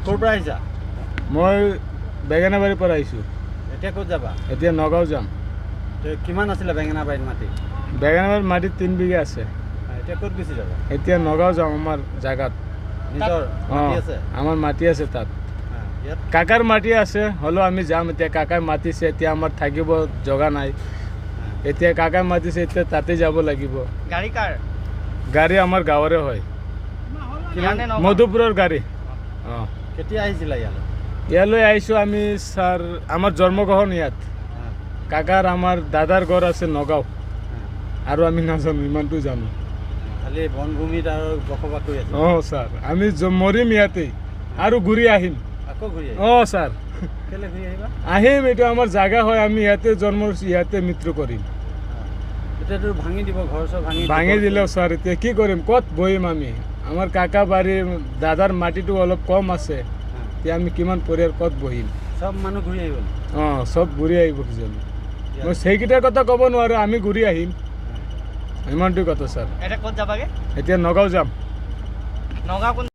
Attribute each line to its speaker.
Speaker 1: ক'ৰ পৰা আহিছা?
Speaker 2: মই বেঙেনাবাৰীৰ পৰা আহিছোঁ।
Speaker 1: এতিয়া ক'ত যাবা?
Speaker 2: এতিয়া নগাঁও যাম।
Speaker 1: কিমান আছিলে বেঙেনাবাৰীত মাটি?
Speaker 2: বেঙেনাবাৰীত মাটি 3 বিঘা আছে।
Speaker 1: এতিয়া ক'ত গুচি যাবা?
Speaker 2: এতিয়া নগাঁও যাম, আমাৰ জাগাত।
Speaker 1: নিজৰ মাটি আছে?
Speaker 2: আমাৰ মাটি আছে তাত।
Speaker 1: ইয়াত
Speaker 2: কাকাৰ মাটি আছে, হ'লেও আমি যাম এতিয়া। কাকাই মাতিছে, এতিয়া আমাৰ থাকিব জগা নাই। এতিয়া কাকাই মাতিছে, এতিয়া তাতে যাব লাগিব।
Speaker 3: গাড়ী কাৰ?
Speaker 2: গাড়ী আমাৰ গাঁৱৰে হয়, মধুপুৰৰ গাড়ী।
Speaker 1: কেতিয়া আহিছিলা ইয়ালৈ?
Speaker 2: ইয়ালৈ আহিছোঁ আমি ছাৰ, আমাৰ জন্মগ্ৰহণ ইয়াত। কাকাৰ আমাৰ দাদাৰ ঘৰ আছে নগাঁও, আৰু আমি নাজানো, ইমানটো জানো।
Speaker 1: খালি বনভূমিত আৰু বসবাস কৰি আছো।
Speaker 2: ছাৰ, আমি মৰিম ইয়াতেই আৰু ঘূৰি আহিম।
Speaker 1: আকৌ ঘূৰি আহিম?
Speaker 2: ছাৰ,
Speaker 1: কেলে ঘূৰি আহিবা?
Speaker 2: আহিম, এইটো আমাৰ জাগা হয়। আমি ইয়াতে জন্ম, ইয়াতে মৃত্যু কৰিম।
Speaker 1: এতিয়াতো ভাঙি দিব, ঘৰ চৰ
Speaker 2: ভাঙি দিলেও ছাৰ এতিয়া কি কৰিম? ক'ত বহিম আমি? আমাৰ কাকা বাৰীৰ দাদাৰ মাটিটো অলপ কম আছে, এতিয়া আমি কিমান পৰিয়াল ক'ত বহিম?
Speaker 1: চব মানুহ ঘূৰি আহিব?
Speaker 2: চব ঘূৰি আহিব কিজানি। মই সেইকেইটাৰ কথা ক'ব নোৱাৰোঁ, আমি ঘূৰি আহিম, ইমানটোৱে কথা ছাৰ।
Speaker 3: এতিয়া ক'ত যাবাগে?
Speaker 2: এতিয়া নগাঁও যাম।
Speaker 3: নগাঁও কোন